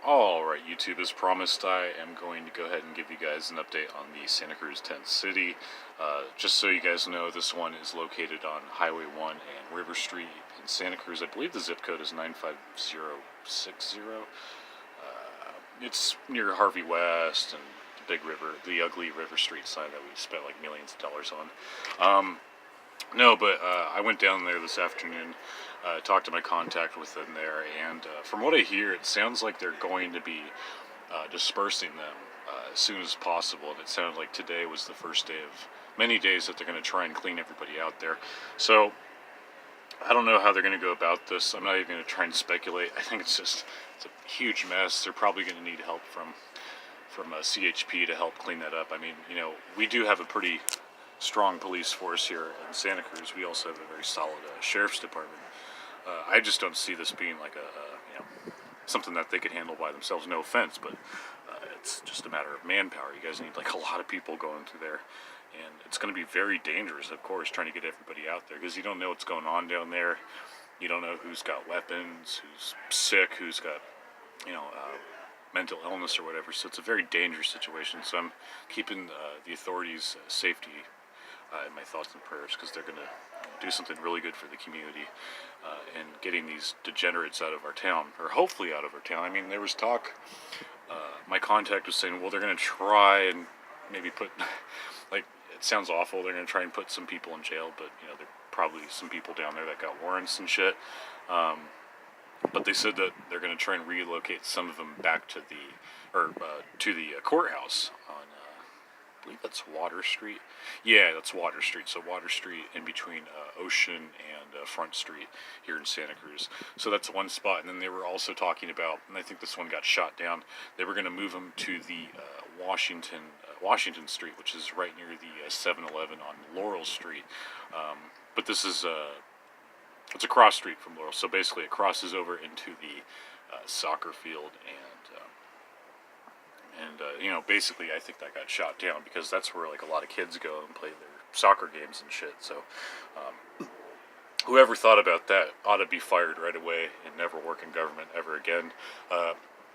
Alright, YouTube, as promised, I am going to go ahead and give you guys an update on the Santa Cruz tent city. Just so you guys know, this one is located on Highway 1 and River Street in Santa Cruz. I believe the zip code is 95060. It's near Harvey West and the big river, the ugly River Street sign that we spent like millions of dollars on. No, but I went down there this afternoon, talked to my contact within there, and from what I hear, it sounds like they're going to be dispersing them as soon as possible. And it sounded like today was the first day of many days that they're going to try and clean everybody out there. So I don't know how they're going to go about this. I'm not even going to try and speculate. I think it's a huge mess. They're probably going to need help from CHP to help clean that up. I mean, we do have a pretty strong police force here in Santa Cruz. We also have a very solid sheriff's department. I just don't see this being like something that they could handle by themselves. No offense, but it's just a matter of manpower. You guys need like a lot of people going through there, and it's going to be very dangerous, of course, trying to get everybody out there because you don't know what's going on down there. You don't know who's got weapons, who's sick, who's got mental illness or whatever. So it's a very dangerous situation. So I'm keeping the authorities' safety in my thoughts and prayers, because they're going to do something really good for the community and getting these degenerates out of our town, or hopefully out of our town. I mean, there was talk, my contact was saying, well, they're going to try and maybe put, like, it sounds awful, they're going to try and put some people in jail, but, there are probably some people down there that got warrants and shit. But they said that they're going to try and relocate some of them back to the courthouse on, I believe that's Water Street. Yeah, that's Water Street. So Water Street in between Ocean and Front Street here in Santa Cruz. So that's one spot. And then they were also talking about, and I think this one got shot down, they were going to move them to the Washington Street, which is right near the 7-Eleven on Laurel Street. But this is it's a cross street from Laurel. So basically it crosses over into the soccer field, and basically I think that got shot down because that's where like a lot of kids go and play their soccer games and shit. So whoever thought about that ought to be fired right away and never work in government ever again.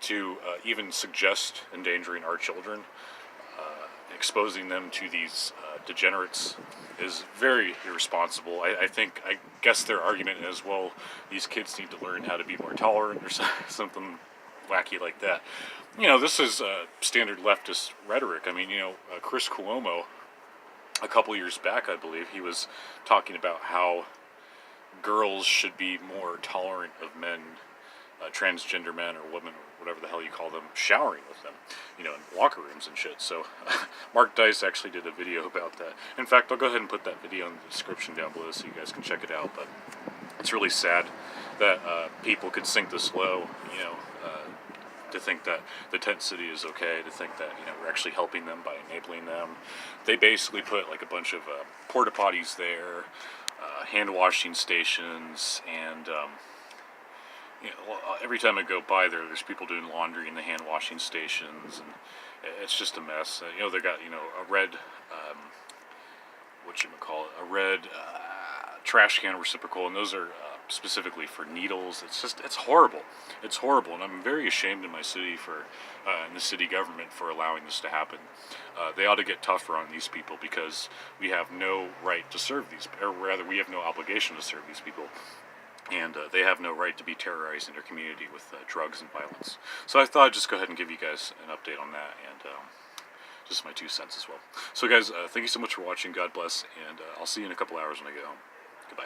To even suggest endangering our children, exposing them to these degenerates is very irresponsible. I guess their argument is, well, these kids need to learn how to be more tolerant or something wacky like that. This is standard leftist rhetoric. I mean, Chris Cuomo, a couple years back, I believe, he was talking about how girls should be more tolerant of men, transgender men or women, or whatever the hell you call them, showering with them, in locker rooms and shit. So Mark Dice actually did a video about that. In fact, I'll go ahead and put that video in the description down below so you guys can check it out. But it's really sad that people could sink this low, to think that the tent city is okay, to think that we're actually helping them by enabling them. They basically put like a bunch of porta potties there, hand washing stations, and every time I go by there's people doing laundry in the hand washing stations, and it's just a mess. They got a red a red trash can reciprocal, and those are specifically for needles. It's horrible. It's horrible, and I'm very ashamed in my city in the city government for allowing this to happen. They ought to get tougher on these people, because we have no right to serve these, or rather, we have no obligation to serve these people. And they have no right to be terrorizing their community with drugs and violence. So I thought I'd just go ahead and give you guys an update on that, and just my 2 cents as well. So guys, thank you so much for watching. God bless, and I'll see you in a couple hours when I get home. Goodbye.